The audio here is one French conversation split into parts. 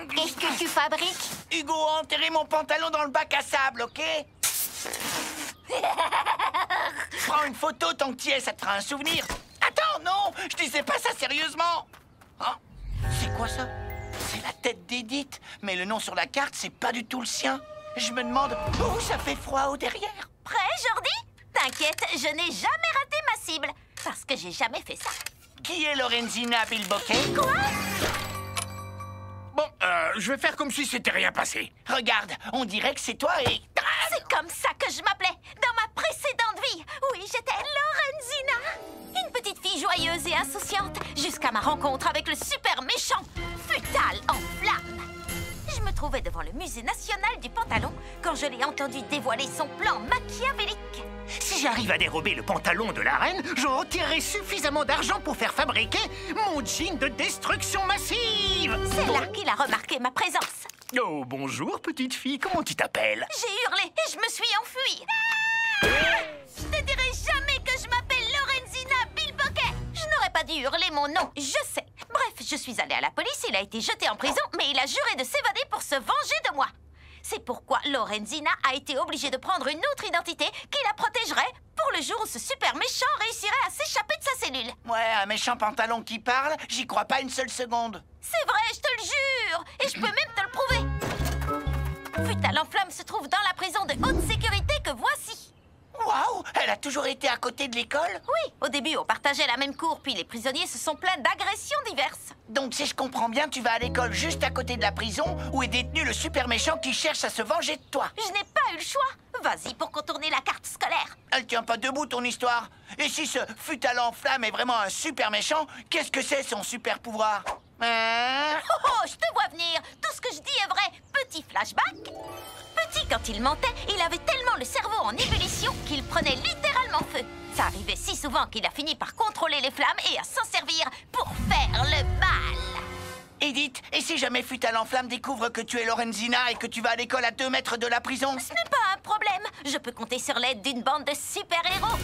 Qu'est-ce que tu fabriques? Hugo a enterré mon pantalon dans le bac à sable, ok? Prends une photo tant que tu y es, ça te fera un souvenir. Attends, non, je disais pas ça sérieusement. Hein? C'est quoi ça? C'est la tête d'Edith, mais le nom sur la carte, c'est pas du tout le sien. Je me demande où ça fait froid au derrière. Prêt, Jordi? T'inquiète, je n'ai jamais raté ma cible, parce que j'ai jamais fait ça. Qui est Lorenzina Bilboquet? Quoi? Bon, je vais faire comme si c'était rien passé. Regarde, on dirait que c'est toi et... C'est comme ça que je m'appelais dans ma précédente vie. Oui, j'étais Lorenzina, une petite fille joyeuse et insouciante, jusqu'à ma rencontre avec le super méchant Futal en flammes. Je me trouvais devant le musée national du pantalon quand je l'ai entendu dévoiler son plan machiavélique. Si j'arrive à dérober le pantalon de la reine, j'en retirerai suffisamment d'argent pour faire fabriquer mon jean de destruction massive. C'est là qu'il a remarqué ma présence. Oh, bonjour, petite fille. Comment tu t'appelles? J'ai hurlé et je me suis enfuie. Je te dirai jamais que je m'appelle Lorenzina Bilboquet. Je n'aurais pas dû hurler mon nom, je sais. Bref, je suis allée à la police, il a été jeté en prison, mais il a juré de s'évader pour se venger de moi. C'est pourquoi Lorenzina a été obligée de prendre une autre identité qui la protégerait pour le jour où ce super méchant réussirait à s'échapper de sa cellule. Ouais, un méchant pantalon qui parle, j'y crois pas une seule seconde. C'est vrai, je te le jure. Et je peux même te le prouver. Futal en flamme se trouve dans la prison de haute sécurité que voici. Waouh, elle a toujours été à côté de l'école? Oui, au début, on partageait la même cour, puis les prisonniers se sont plaints d'agressions diverses. Donc, si je comprends bien, tu vas à l'école juste à côté de la prison où est détenu le super méchant qui cherche à se venger de toi. Je n'ai pas eu le choix. Vas-y pour contourner la carte scolaire. Elle tient pas debout, ton histoire. Et si ce Futal en flamme est vraiment un super méchant, qu'est-ce que c'est son super pouvoir? Hein? Oh, oh, je te vois venir. Tout ce que je dis est vrai. Petit flashback. Petit, quand il mentait, il avait tellement le cerveau en ébullition qu'il prenait littéralement feu. Ça arrivait si souvent qu'il a fini par contrôler les flammes et à s'en servir pour faire le mal. Edith, et si jamais Futal en flamme découvre que tu es Lorenzina et que tu vas à l'école à 2 mètres de la prison? Ce n'est pas un problème. Je peux compter sur l'aide d'une bande de super-héros.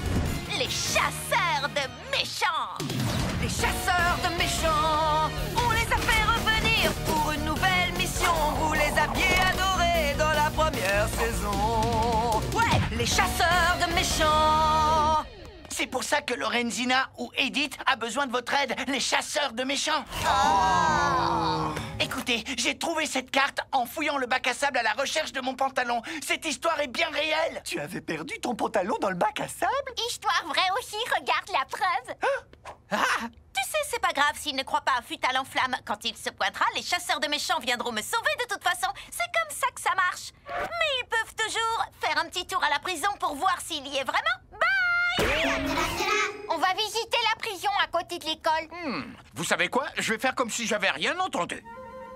Les chasseurs de méchants. Les chasseurs de méchants, on les a fait revenir pour une nouvelle mission. Vous les aviez adorés dans la première saison. Ouais, les chasseurs de méchants. C'est pour ça que Lorenzina ou Edith a besoin de votre aide, les chasseurs de méchants. Écoutez, j'ai trouvé cette carte en fouillant le bac à sable à la recherche de mon pantalon. Cette histoire est bien réelle. Tu avais perdu ton pantalon dans le bac à sable? Histoire vraie aussi, regarde la preuve. Tu sais, c'est pas grave s'il ne croit pas à Futal en flamme. Quand il se pointera, les chasseurs de méchants viendront me sauver de toute façon. C'est comme ça que ça marche. Mais ils peuvent toujours faire un petit tour à la prison pour voir s'il y est vraiment. Bye! On va visiter la prison à côté de l'école. Vous savez quoi? Je vais faire comme si j'avais rien entendu.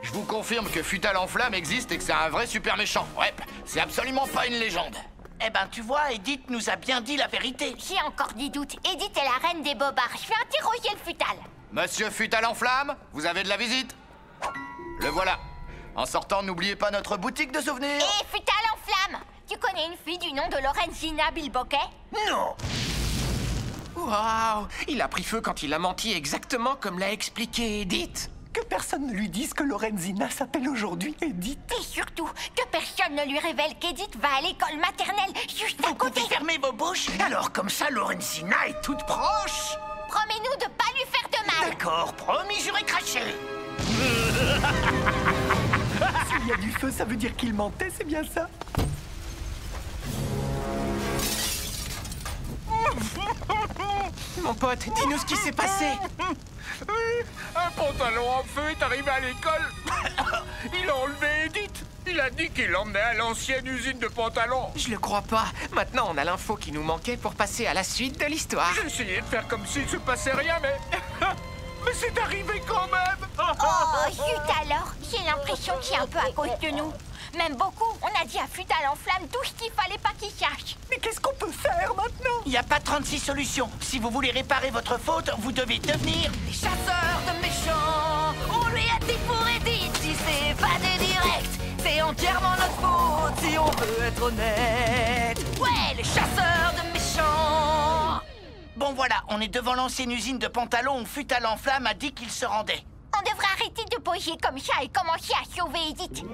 Je vous confirme que Futal en flamme existe et que c'est un vrai super méchant. Ouais, c'est absolument pas une légende. Eh ben, tu vois, Edith nous a bien dit la vérité. J'ai encore des doutes. Edith est la reine des bobards. Je vais interroger le Futal. Monsieur Futal en flamme, vous avez de la visite? Le voilà. En sortant, n'oubliez pas notre boutique de souvenirs. Et Futal en flamme, tu connais une fille du nom de Lorenzina Bilboquet? Non! Waouh! Il a pris feu quand il a menti exactement comme l'a expliqué Edith. Que personne ne lui dise que Lorenzina s'appelle aujourd'hui Edith. Et surtout, que personne ne lui révèle qu'Edith va à l'école maternelle juste à côté. Fermez vos bouches. Alors comme ça, Lorenzina est toute proche. Promets-nous de pas lui faire de mal. D'accord, promis, j'aurai craché. S'il y a du feu, ça veut dire qu'il mentait, c'est bien ça? Mon pote, dis-nous ce qui s'est passé. Un pantalon en feu est arrivé à l'école. Il a enlevé Edith. Il a dit qu'il l'emmenait à l'ancienne usine de pantalons. Je le crois pas. Maintenant, on a l'info qui nous manquait pour passer à la suite de l'histoire. J'ai essayé de faire comme s'il se passait rien, mais... mais c'est arrivé quand même. Oh, zut alors. J'ai l'impression qu'il est un peu à cause de nous. Même beaucoup. On a dit à Futal en flamme tout ce qu'il fallait pas qu'il cache. Mais qu'est-ce qu'on peut faire maintenant? Il n'y a pas 36 solutions. Si vous voulez réparer votre faute, vous devez devenir... Les chasseurs de méchants. On lui a dit pour Edith, il s'est évadé direct. C'est entièrement notre faute si on veut être honnête. Ouais, les chasseurs de méchants. Bon voilà, on est devant l'ancienne usine de pantalons où Futal en flamme a dit qu'il se rendait. On devrait arrêter de poser comme ça et commencer à sauver Edith.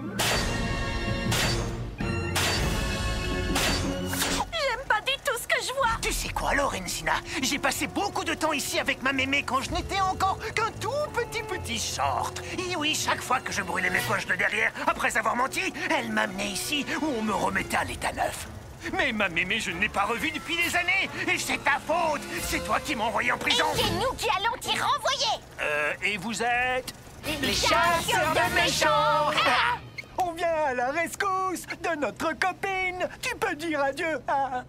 J'aime pas du tout ce que je vois. Tu sais quoi, Lorenzina? J'ai passé beaucoup de temps ici avec ma mémé quand je n'étais encore qu'un tout petit short. Et oui, chaque fois que je brûlais mes poches de derrière, après avoir menti, elle m'amenait ici où on me remettait à l'état neuf. Mais ma mémé, je ne l'ai pas revue depuis des années. Et c'est ta faute. C'est toi qui m'as envoyé en prison. Et c'est nous qui allons t'y renvoyer. Et vous êtes? Les chasseurs de méchants. On vient à la rescousse de notre copine. Tu peux dire adieu à...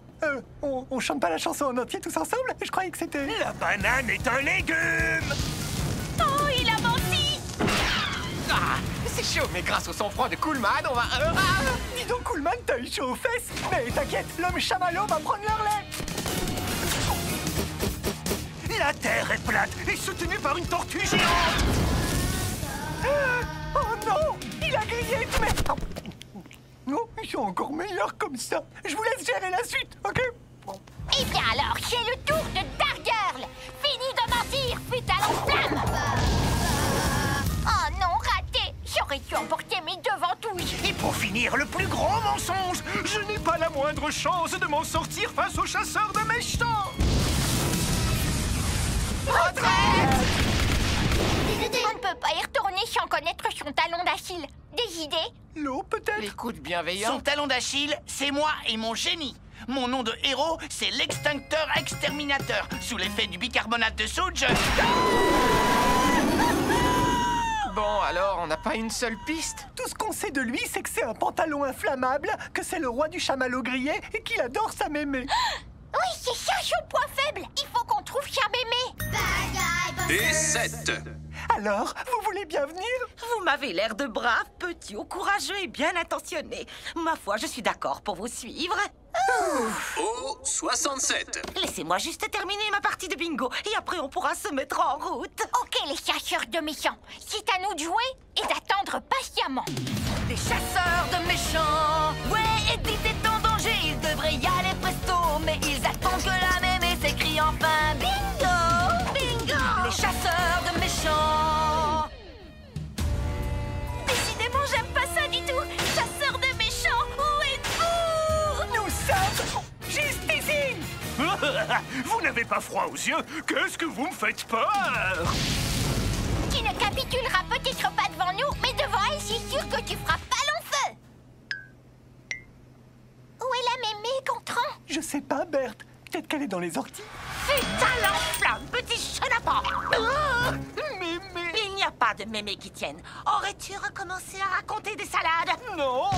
on chante pas la chanson en entier tous ensemble? Je croyais que c'était... La banane est un légume. Oh, il a menti. Ah, c'est chaud, mais grâce au sang-froid de Coolman, on va... Dis donc, Coolman, t'as eu chaud aux fesses. Mais t'inquiète, l'homme chamallow va prendre leur lait. La Terre est plate et soutenue par une tortue géante. Oh non, il a grillé tous mes... Non, ils sont encore meilleurs comme ça. Je vous laisse gérer la suite, ok? Eh bien alors, c'est le tour de Dark Girl. Fini de mentir, Futal en flamme. Oh non, raté. J'aurais dû emporter mes deux ventouilles. Et pour finir, le plus grand mensonge, je n'ai pas la moindre chance de m'en sortir face aux chasseurs de méchants. Retraite! On ne peut pas y retourner sans connaître son talon d'Achille. Des idées? L'eau, peut-être? Les coups de bienveillance. Son talon d'Achille, c'est moi et mon génie. Mon nom de héros, c'est l'extincteur exterminateur. Sous l'effet du bicarbonate de soude, je... Bon, alors, on n'a pas une seule piste? Tout ce qu'on sait de lui, c'est que c'est un pantalon inflammable, que c'est le roi du chamallow grillé et qu'il adore sa mémé. Oui, c'est ça son point faible. Il faut qu'on trouve sa mémé. Et 7. Alors, vous voulez bien venir? Vous m'avez l'air de brave, petit, courageux et bien intentionné. Ma foi, je suis d'accord pour vous suivre. Au 67. Laissez-moi juste terminer ma partie de bingo et après on pourra se mettre en route. Ok, les chasseurs de méchants. C'est à nous de jouer et d'attendre patiemment. Les chasseurs de méchants. Ouais, Edith est en danger, ils devraient y aller presto. Mais ils attendent que la mémé s'écrie enfin bingo, bingo. Les chasseurs de méchants. Décidément, j'aime pas ça du tout. Chasseurs de méchants, où êtes-vous? Nous sommes juste ici. Vous n'avez pas froid aux yeux? Qu'est-ce que vous me faites peur? Tu ne capituleras peut-être pas devant nous, mais devant elle, c'est sûr que tu feras pas long feu. Où est la mémé, Gontran? Je sais pas, Berthe. Peut-être qu'elle est dans les orties. Futal en flamme, petit chenapan. Mémé. Il n'y a pas de mémé qui tienne. Aurais-tu recommencé à raconter des salades? Non.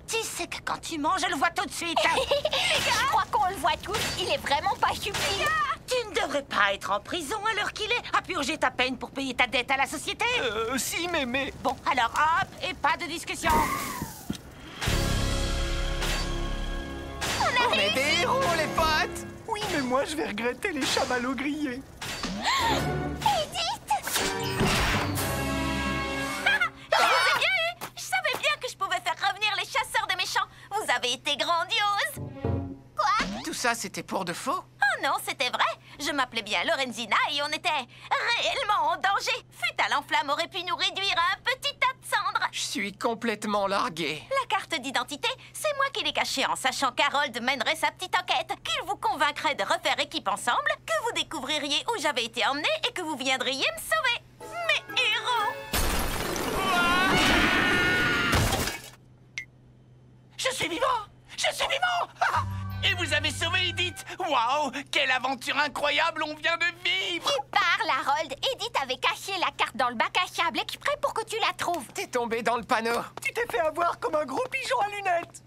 Tu sais que quand tu manges, je le vois tout de suite. Je crois qu'on le voit tous. Il est vraiment pas subtil. Tu ne devrais pas être en prison à l'heure qu'il est, à purger ta peine pour payer ta dette à la société. Si, mémé. Bon, alors hop, et pas de discussion. On est des héros, les potes! Oui, mais moi, je vais regretter les chamallows grillés. Edith! Je vous ai bien eu. Je savais bien que je pouvais faire revenir les chasseurs de méchants. Vous avez été grandiose. Quoi? Tout ça, c'était pour de faux? Oh non, c'était vrai. Je m'appelais bien Lorenzina et on était réellement en danger. Futal en flamme aurait pu nous réduire à un petit tas de cendres. Je suis complètement largué. La carte d'identité, c'est moi qui l'ai cachée en sachant qu'Harold mènerait sa petite enquête, qu'il vous convaincrait de refaire équipe ensemble, que vous découvririez où j'avais été emmenée et que vous viendriez me sauver. Mes héros! Je suis vivant! Je suis vivant! Ah! Et vous avez sauvé Edith! Waouh! Quelle aventure incroyable on vient de vivre! Tu parles, Harold. Edith avait caché la carte dans le bac à sable exprès pour que tu la trouves. T'es tombé dans le panneau. Tu t'es fait avoir comme un gros pigeon à lunettes.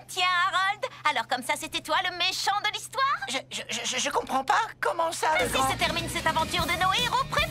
Tiens, Harold. Alors comme ça, c'était toi le méchant de l'histoire? Je comprends pas comment ça... Ainsi se termine cette aventure de nos héros préférés.